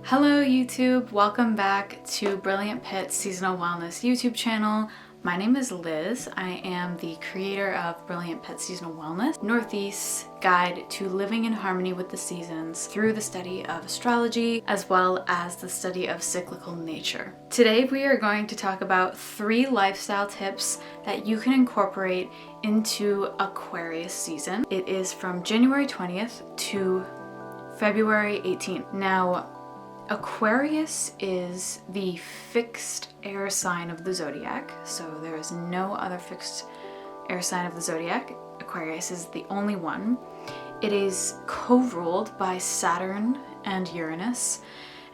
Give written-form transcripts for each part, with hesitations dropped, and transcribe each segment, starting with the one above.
Hello YouTube, welcome back to Brilliant Pit's Seasonal Wellness YouTube channel. My name is Liz. I am the creator of Brilliant Pit Seasonal Wellness, Northeast's guide to living in harmony with the seasons through the study of astrology as well as the study of cyclical nature. Today we are going to talk about 3 lifestyle tips that you can incorporate into Aquarius season. It is from January 20th to February 18th. Now, Aquarius is the fixed air sign of the zodiac, so there is no other fixed air sign of the zodiac. Aquarius is the only one. It is co-ruled by Saturn and Uranus,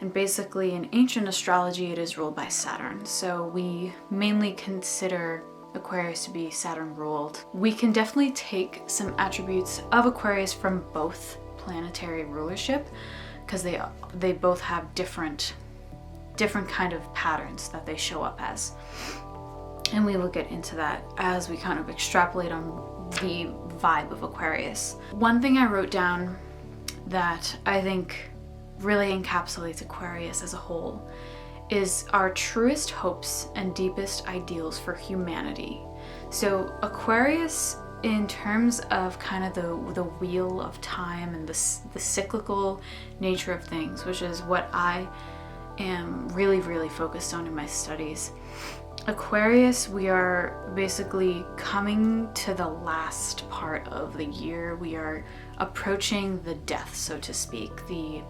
and basically in ancient astrology it is ruled by Saturn, so we mainly consider Aquarius to be Saturn ruled. We can definitely take some attributes of Aquarius from both planetary rulership, because they both have different kind of patterns that they show up as. And we will get into that as we kind of extrapolate on the vibe of Aquarius. One thing I wrote down that I think really encapsulates Aquarius as a whole is our truest hopes and deepest ideals for humanity. So Aquarius, in terms of kind of the wheel of time and the cyclical nature of things, which is what I am really focused on in my studies. Aquarius, we are basically coming to the last part of the year. We are approaching the death, so to speak, the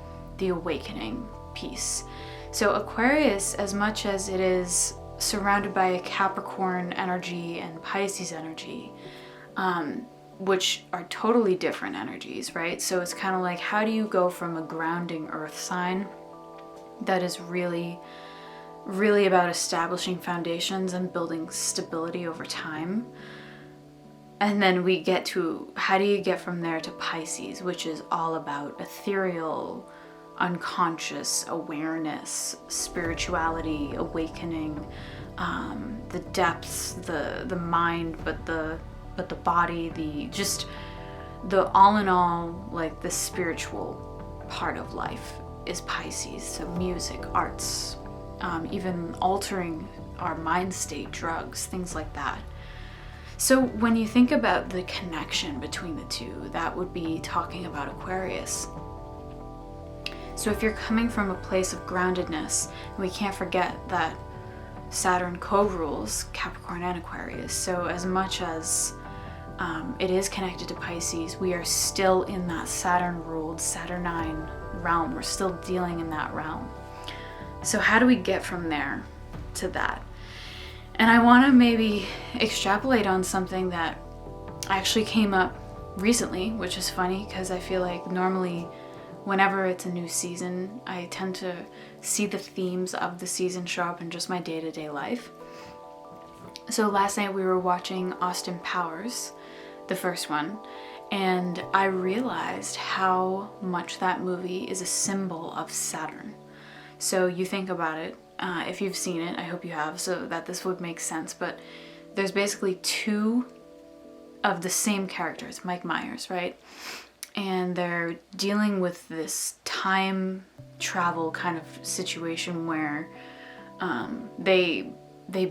awakening piece. So Aquarius, as much as it is surrounded by a Capricorn energy and Pisces energy, which are totally different energies, right? So it's kind of like, how do you go from a grounding earth sign that is really about establishing foundations and building stability over time, and then we get to, how do you get from there to Pisces, which is all about ethereal, unconscious awareness, spirituality, awakening, the depths, the mind, but the body, the all in all, like the spiritual part of life is Pisces. So music, arts, even altering our mind state, drugs, things like that. So when you think about the connection between the two, that would be talking about Aquarius. So if you're coming from a place of groundedness, we can't forget that Saturn co-rules Capricorn and Aquarius. So as much as it is connected to Pisces, we are still in that Saturn-ruled, Saturnine realm. We're still dealing in that realm. So how do we get from there to that? And I want to maybe extrapolate on something that actually came up recently, which is funny because I feel like normally whenever it's a new season, I tend to see the themes of the season show up in just my day-to-day life. So last night we were watching Austin Powers, the first one, and I realized how much that movie is a symbol of Saturn. So you think about it, if you've seen it, I hope you have, so that this would make sense, but there's basically 2 of the same characters, Mike Myers, right? And they're dealing with this time travel kind of situation where they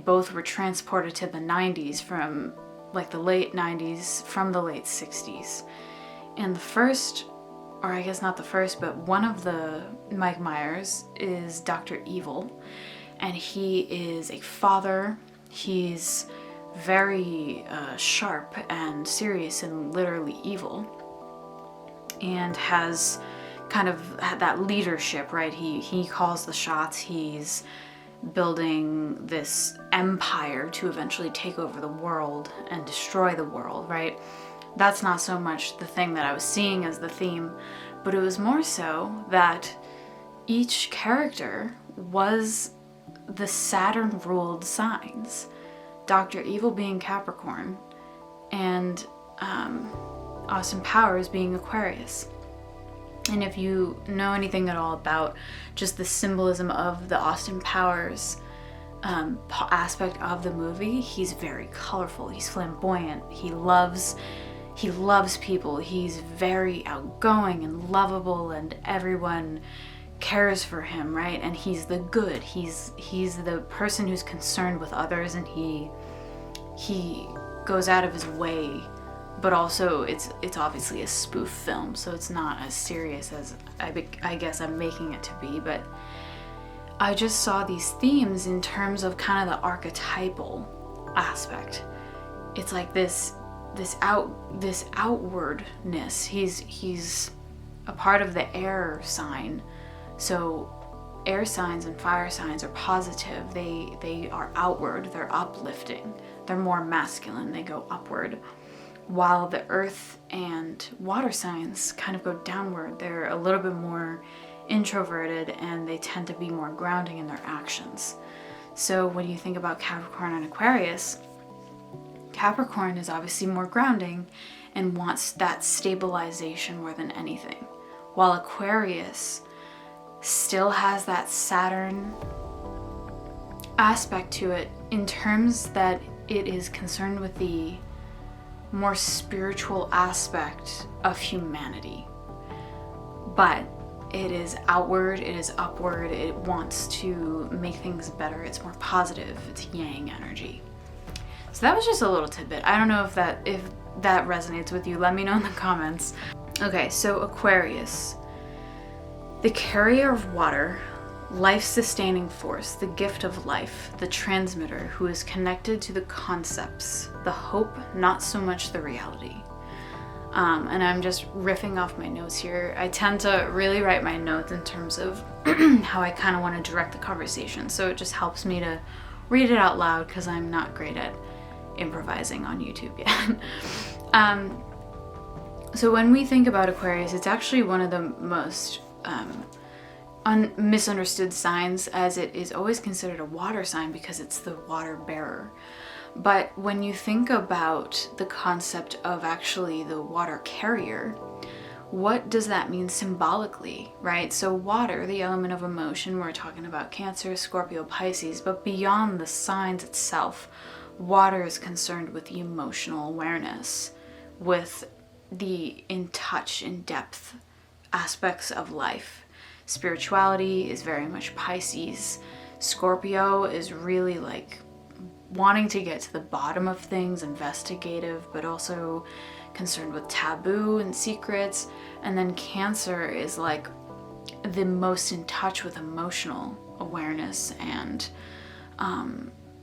both were transported to the 90s from like the late 90s from the late 60s. And the first, or I guess not the first, but one of the Mike Myers is Dr. Evil, and he is a father. He's very sharp and serious and literally evil, and has kind of had that leadership, right? He calls the shots. He's building this empire to eventually take over the world and destroy the world, right? That's not so much the thing that I was seeing as the theme, but it was more so that each character was the Saturn-ruled signs. Dr. Evil being Capricorn, and Austin Powers being Aquarius. And if you know anything at all about just the symbolism of the Austin Powers aspect of the movie, he's very colorful, he's flamboyant, he loves people, he's very outgoing and lovable, and everyone cares for him, right? And he's the good. He's the person who's concerned with others, and he goes out of his way. But also it's obviously a spoof film, so it's not as serious as I guess I'm making it to be. But I just saw these themes in terms of kind of the archetypal aspect. It's like this outwardness. He's a part of the air sign. So air signs and fire signs are positive. They are outward, they're uplifting. They're more masculine, they go upward. While the earth and water signs kind of go downward. They're a little bit more introverted, and they tend to be more grounding in their actions. So when you think about Capricorn and Aquarius, Capricorn is obviously more grounding and wants that stabilization more than anything, while Aquarius still has that Saturn aspect to it in terms that it is concerned with the more spiritual aspect of humanity. But it is outward, it is upward, it wants to make things better, it's more positive, it's yang energy. So that was just a little tidbit. I don't know if that resonates with you. Let me know in the comments. Okay, so Aquarius, the carrier of water, life-sustaining force, the gift of life, the transmitter who is connected to the concepts, the hope, not so much the reality. And I'm just riffing off my notes here. I tend to really write my notes in terms of how I kind of want to direct the conversation. So it just helps me to read it out loud because I'm not great at improvising on YouTube yet. So when we think about Aquarius, it's actually one of the most misunderstood signs, as it is always considered a water sign because it's the water bearer. But when you think about the concept of actually the water carrier, what does that mean symbolically, right? So water, the element of emotion, we're talking about Cancer, Scorpio, Pisces, but beyond the signs itself, water is concerned with the emotional awareness, with the in touch, in depth aspects of life. Spirituality is very much Pisces. Scorpio is really like wanting to get to the bottom of things, investigative, but also concerned with taboo and secrets. And then Cancer is like the most in touch with emotional awareness and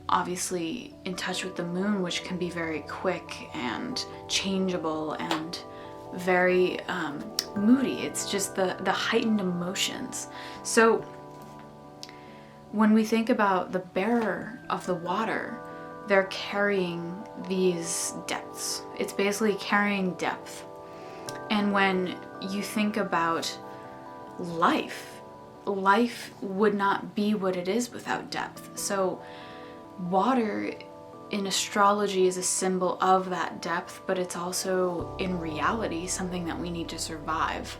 obviously in touch with the moon, which can be very quick and changeable and very moody. It's just the heightened emotions. So when we think about the bearer of the water, they're carrying these depths. It's basically carrying depth. And when you think about life would not be what it is without depth. So water in astrology is a symbol of that depth, but it's also in reality something that we need to survive.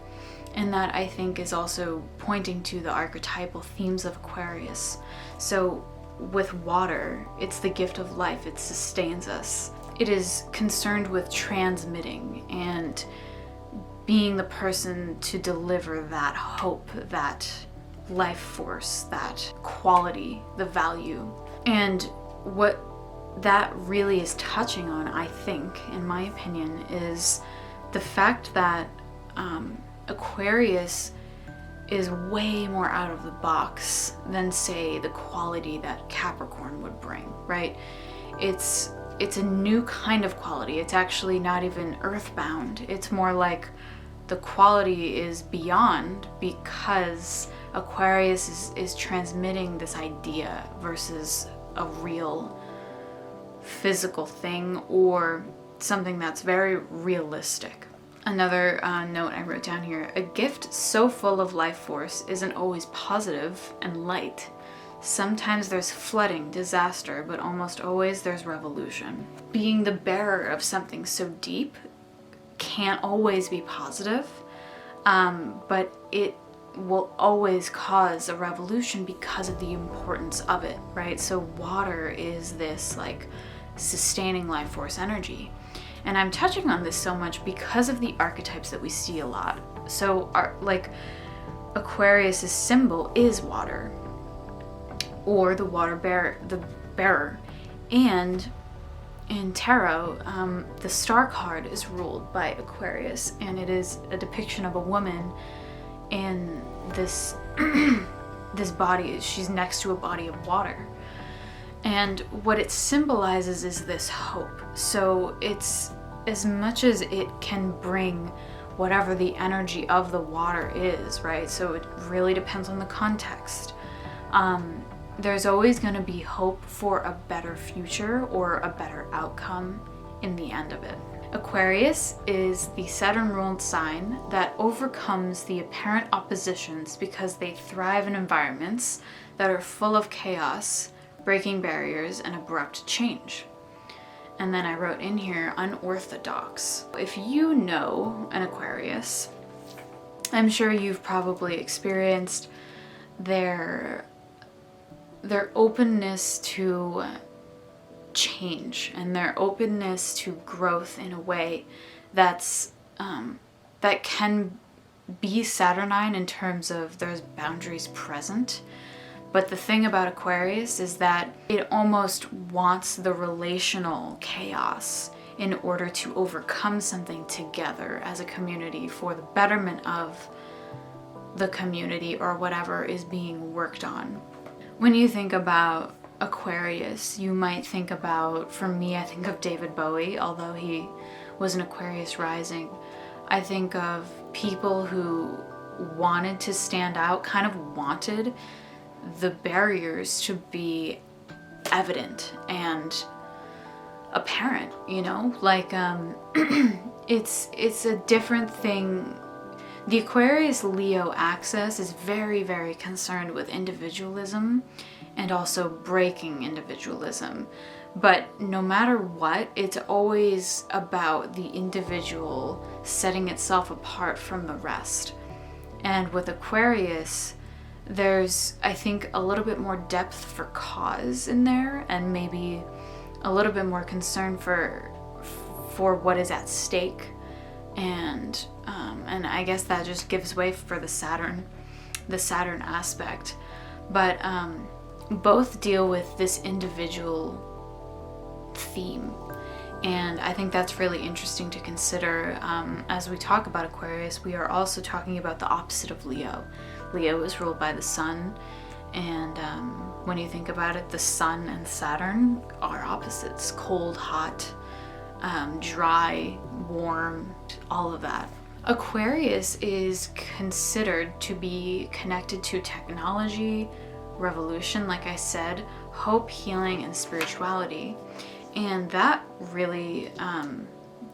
And that I think is also pointing to the archetypal themes of Aquarius. So with water, it's the gift of life, it sustains us. It is concerned with transmitting and being the person to deliver that hope, that life force, that quality, the value. And what that really is touching on, I think, in my opinion, is the fact that Aquarius is way more out of the box than, say, the quality that Capricorn would bring, right? It's a new kind of quality. It's actually not even earthbound. It's more like the quality is beyond, because Aquarius is transmitting this idea versus a real physical thing or something that's very realistic. Another note I wrote down here: a gift so full of life force isn't always positive and light. Sometimes there's flooding, disaster, but almost always there's revolution. Being the bearer of something so deep can't always be positive, but it will always cause a revolution because of the importance of it, right? So water is this like sustaining life force energy. And I'm touching on this so much because of the archetypes that we see a lot. So Aquarius's symbol is water, or the bearer. And in tarot, the star card is ruled by Aquarius, and it is a depiction of a woman in this this body. She's next to a body of water, and what it symbolizes is this hope. So it's, as much as it can bring whatever the energy of the water is, right? So it really depends on the context. There's always going to be hope for a better future or a better outcome in the end of it. Aquarius is the Saturn-ruled sign that overcomes the apparent oppositions because they thrive in environments that are full of chaos, breaking barriers, and abrupt change. And then I wrote in here, unorthodox. If you know an Aquarius, I'm sure you've probably experienced their openness to change and their openness to growth in a way that's that can be Saturnine in terms of there's boundaries present. But the thing about Aquarius is that it almost wants the relational chaos in order to overcome something together as a community for the betterment of the community or whatever is being worked on. When you think about Aquarius, you might think about, for me, I think of David Bowie, although he was an Aquarius rising. I think of people who wanted to stand out, kind of wanted the barriers to be evident and apparent, you know, like it's a different thing. The Aquarius Leo axis is very, very concerned with individualism and also breaking individualism. But no matter what, it's always about the individual setting itself apart from the rest. And with Aquarius, there's, I think, a little bit more depth for cause in there, and maybe a little bit more concern for what is at stake. And I guess that just gives way for the Saturn aspect. But both deal with this individual theme. And I think that's really interesting to consider. As we talk about Aquarius, we are also talking about the opposite of Leo. Leo is ruled by the sun, and when you think about it, the sun and Saturn are opposites: cold, hot, dry, warm, all of that. Aquarius is considered to be connected to technology, revolution, like I said, hope, healing, and spirituality. And that really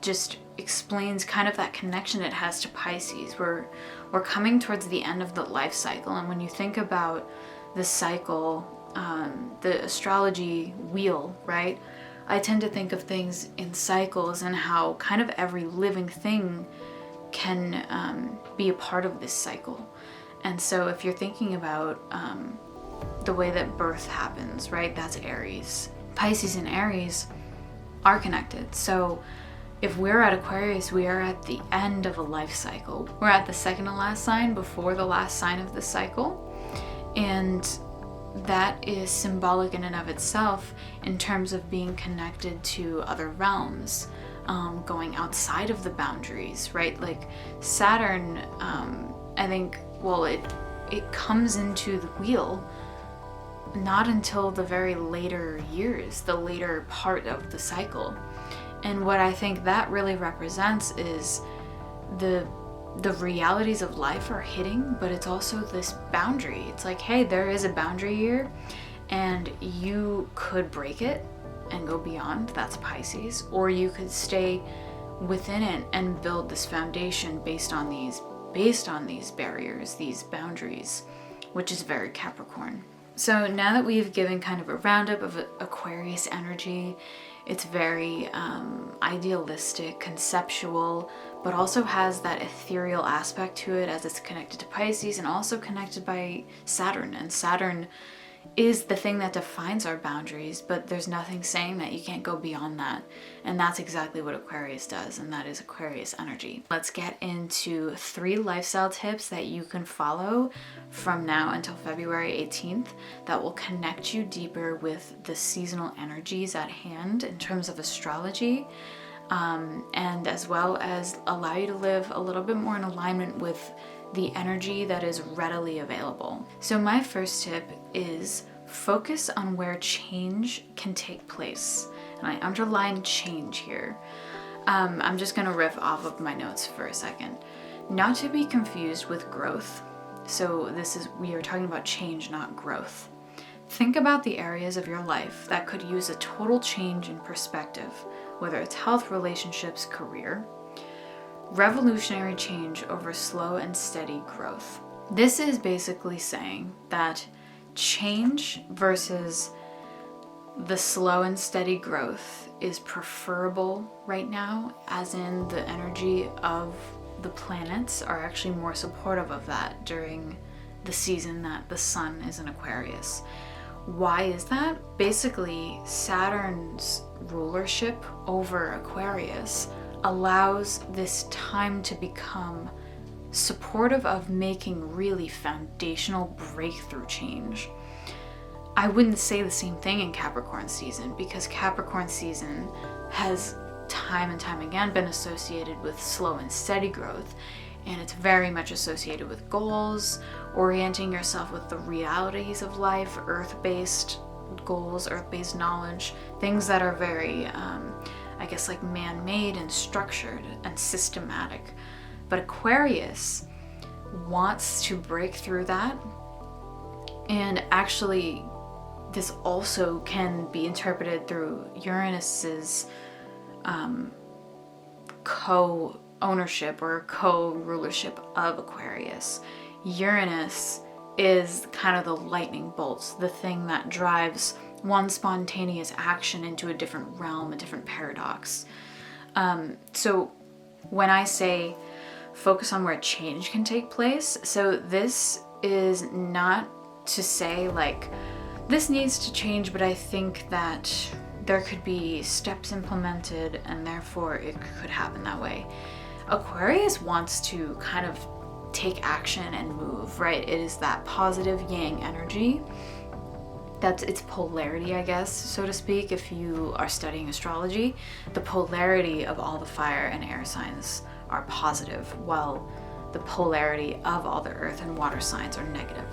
just explains kind of that connection it has to Pisces. We're coming towards the end of the life cycle, and when you think about the cycle, the astrology wheel, right? I tend to think of things in cycles and how kind of every living thing can be a part of this cycle. And so if you're thinking about the way that birth happens, right? That's Aries. Pisces and Aries are connected. So if we're at Aquarius, we are at the end of a life cycle. We're at the second to last sign before the last sign of the cycle. And that is symbolic in and of itself in terms of being connected to other realms, going outside of the boundaries, right? Like Saturn, I think, well, it comes into the wheel not until the very later years, the later part of the cycle. And what I think that really represents is the realities of life are hitting, but it's also this boundary. It's like, hey, there is a boundary here, and you could break it and go beyond. That's Pisces. Or you could stay within it and build this foundation based on these barriers, these boundaries, which is very Capricorn. So now that we've given kind of a roundup of Aquarius energy, it's very idealistic, conceptual, but also has that ethereal aspect to it as it's connected to Pisces and also connected by Saturn. And Saturn is the thing that defines our boundaries, but there's nothing saying that you can't go beyond that. And that's exactly what Aquarius does, and that is Aquarius energy. Let's get into 3 lifestyle tips that you can follow from now until February 18th that will connect you deeper with the seasonal energies at hand in terms of astrology, and as well as allow you to live a little bit more in alignment with the energy that is readily available. So my first tip is focus on where change can take place. And I underline change here. I'm just gonna riff off of my notes for a second. Not to be confused with growth. So we are talking about change, not growth. Think about the areas of your life that could use a total change in perspective, whether it's health, relationships, career. Revolutionary change over slow and steady growth. This is basically saying that change versus the slow and steady growth is preferable right now, as in the energy of the planets are actually more supportive of that during the season that the sun is in Aquarius. Why is that? Basically, Saturn's rulership over Aquarius allows this time to become supportive of making really foundational breakthrough change. I wouldn't say the same thing in Capricorn season, because Capricorn season has time and time again been associated with slow and steady growth, and it's very much associated with goals, orienting yourself with the realities of life, earth-based goals, earth-based knowledge, things that are very like man-made and structured and systematic. But Aquarius wants to break through that. And actually, this also can be interpreted through Uranus's co-ownership or co-rulership of Aquarius. Uranus is kind of the lightning bolts, the thing that drives one spontaneous action into a different realm, a different paradox. So when I say focus on where change can take place, so this is not to say like this needs to change, but I think that there could be steps implemented and therefore it could happen that way. Aquarius wants to kind of take action and move, right? It is that positive yang energy. That's its polarity, I guess, so to speak. If you are studying astrology, the polarity of all the fire and air signs are positive, while the polarity of all the earth and water signs are negative.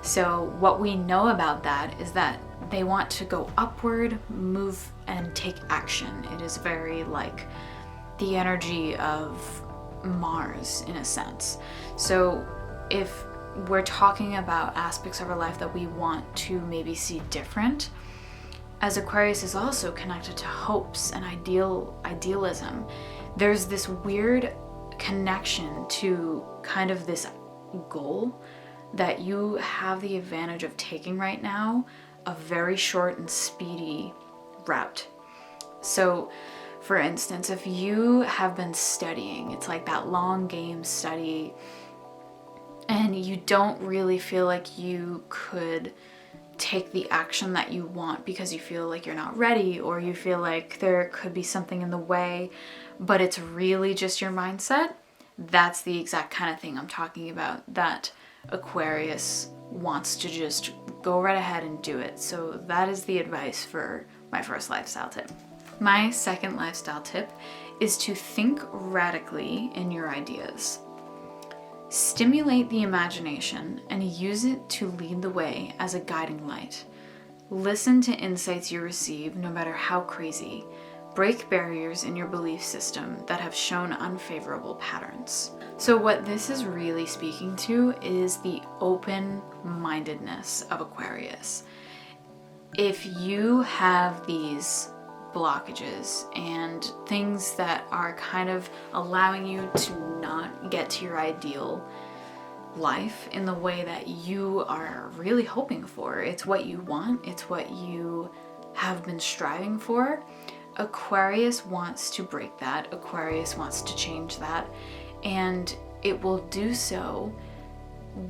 So what we know about that is that they want to go upward, move, and take action. It is very like the energy of Mars in a sense. So if we're talking about aspects of our life that we want to maybe see different, as Aquarius is also connected to hopes and idealism, there's this weird connection to kind of this goal that you have the advantage of taking right now, a very short and speedy route. So for instance, if you have been studying, it's like that long game study, and you don't really feel like you could take the action that you want because you feel like you're not ready, or you feel like there could be something in the way, but it's really just your mindset, that's the exact kind of thing I'm talking about, that Aquarius wants to just go right ahead and do it. So that is the advice for my first lifestyle tip. My second lifestyle tip is to think radically in your ideas. Stimulate the imagination and use it to lead the way as a guiding light. Listen to insights you receive, no matter how crazy. Break barriers in your belief system that have shown unfavorable patterns. So what this is really speaking to is the open-mindedness of Aquarius. If you have these blockages and things that are kind of allowing you to not get to your ideal life in the way that you are really hoping for, it's what you want, it's what you have been striving for, Aquarius wants to break that. Aquarius wants to change that, and it will do so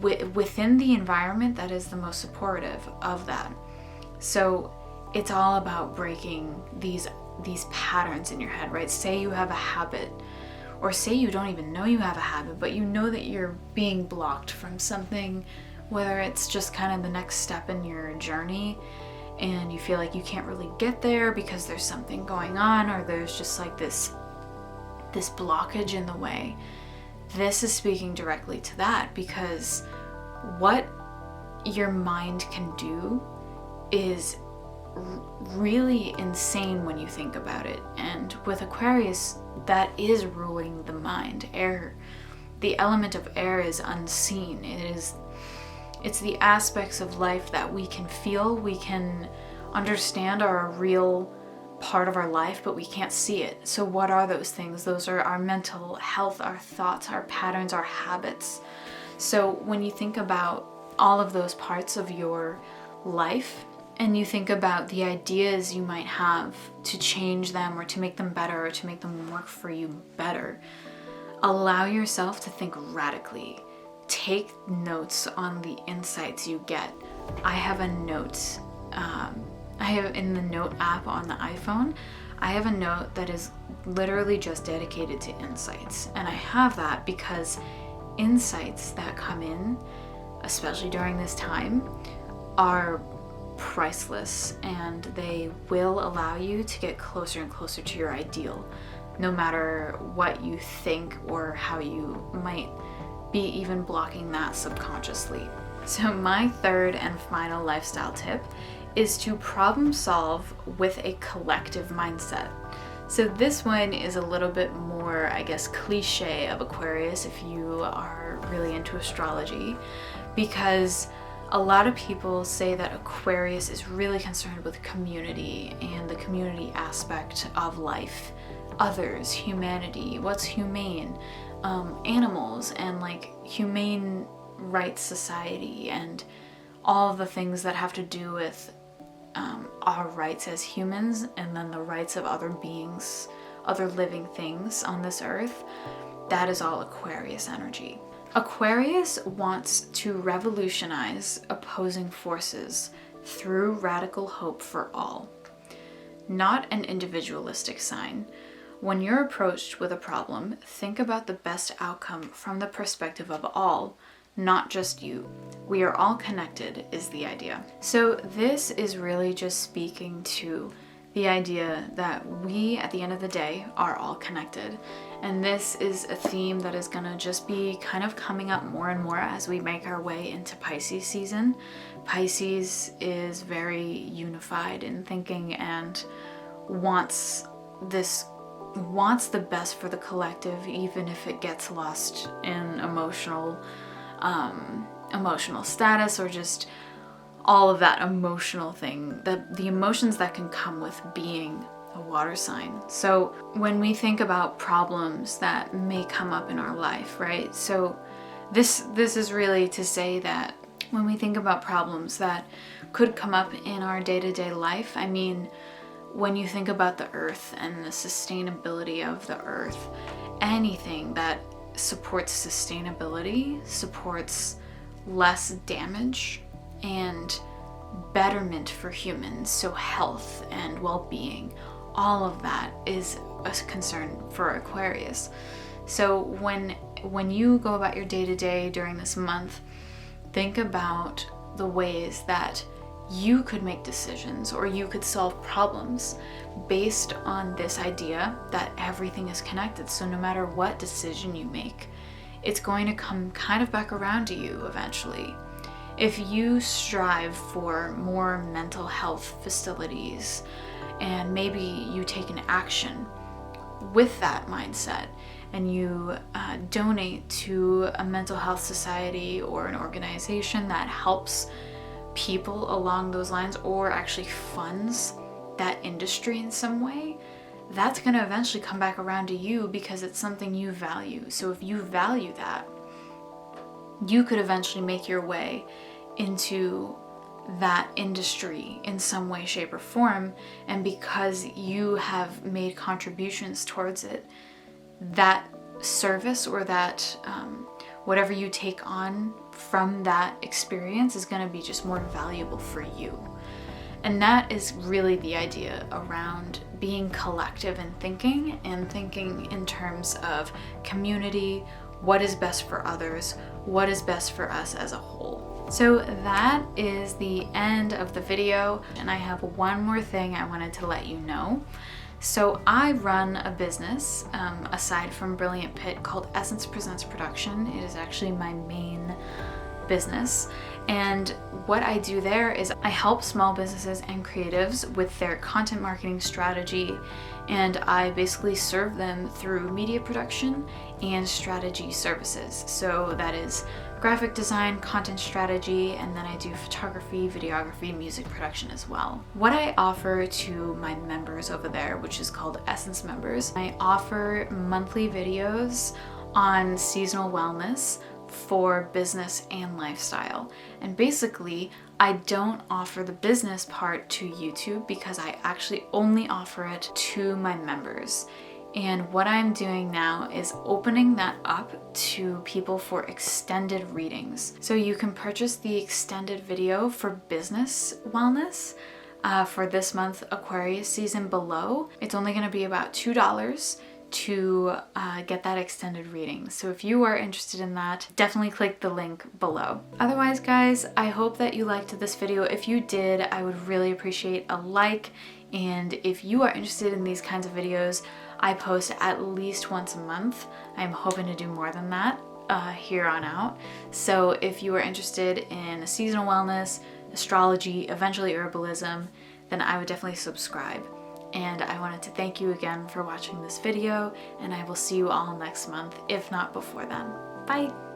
within the environment that is the most supportive of that. So it's all about breaking these patterns in your head, right? Say you have a habit, or say you don't even know you have a habit, but you know that you're being blocked from something, whether it's just kind of the next step in your journey and you feel like you can't really get there because there's something going on, or there's just like this blockage in the way. This is speaking directly to that, because what your mind can do is really insane when you think about it. And with Aquarius, that is ruling the mind. Air, the element of air, is unseen. It's the aspects of life that we can feel, we can understand are a real part of our life, but we can't see it. So what are those things? Those are our mental health, our thoughts, our patterns, our habits. So when you think about all of those parts of your life, and you think about the ideas you might have to change them or to make them better or to make them work for you better, allow yourself to think radically. Take notes on the insights you get. I have a note. I have in the note app on the iPhone, I have a note that is literally just dedicated to insights. And I have that because insights that come in, especially during this time, are priceless, and they will allow you to get closer and closer to your ideal, no matter what you think or how you might be even blocking that subconsciously. So my third and final lifestyle tip is to problem solve with a collective mindset. So this one is a little bit more, I guess, cliche of Aquarius if you are really into astrology, because a lot of people say that Aquarius is really concerned with community and the community aspect of life, others, humanity, what's humane, animals, and like humane rights society, and all the things that have to do with our rights as humans, and then the rights of other beings, other living things on this earth. That is all Aquarius energy. Aquarius wants to revolutionize opposing forces through radical hope for all. Not an individualistic sign. When you're approached with a problem, think about the best outcome from the perspective of all, not just you. We are all connected is the idea. So this is really just speaking to the idea that we, at the end of the day, are all connected. And this is a theme that is gonna just be kind of coming up more and more as we make our way into Pisces season. Pisces is very unified in thinking and wants the best for the collective, even if it gets lost in emotional status, or just all of that emotional thing, the emotions that can come with being a water sign. So when we think about problems that may come up in our life, right? So this is really to say that when we think about problems that could come up in our day-to-day life, I mean, when you think about the earth and the sustainability of the earth, anything that supports sustainability, supports less damage and betterment for humans, so health and well-being, all of that is a concern for Aquarius. So when you go about your day-to-day during this month, think about the ways that you could make decisions or you could solve problems based on this idea that everything is connected. So no matter what decision you make, it's going to come kind of back around to you eventually. If you strive for more mental health facilities, and maybe you take an action with that mindset, and you donate to a mental health society or an organization that helps people along those lines, or actually funds that industry in some way, that's going to eventually come back around to you because it's something you value. So if you value that, you could eventually make your way into that industry in some way, shape, or form. And because you have made contributions towards it, that service or that whatever you take on from that experience is going to be just more valuable for you. And that is really the idea around being collective and thinking in terms of community, what is best for others, what is best for us as a whole. So that is the end of the video, and I have one more thing I wanted to let you know. So I run a business aside from Brilliant Pit called Essence Presents Production. It is actually my main business, and what I do there is I help small businesses and creatives with their content marketing strategy, and I basically serve them through media production and strategy services. So that is graphic design, content strategy, and then I do photography, videography, music production as well. What I offer to my members over there, which is called Essence Members, I offer monthly videos on seasonal wellness for business and lifestyle. And basically, I don't offer the business part to YouTube because I actually only offer it to my members. And what I'm doing now is opening that up to people for extended readings. So you can purchase the extended video for business wellness for this month Aquarius season below. It's only going to be about $2 to get that extended reading. So if you are interested in that, definitely click the link below. Otherwise, guys, I hope that you liked this video. If you did, I would really appreciate a like. And if you are interested in these kinds of videos, I post at least once a month. I'm hoping to do more than that here on out. So if you are interested in seasonal wellness, astrology, eventually herbalism, then I would definitely subscribe. And I wanted to thank you again for watching this video, and I will see you all next month, if not before then. Bye!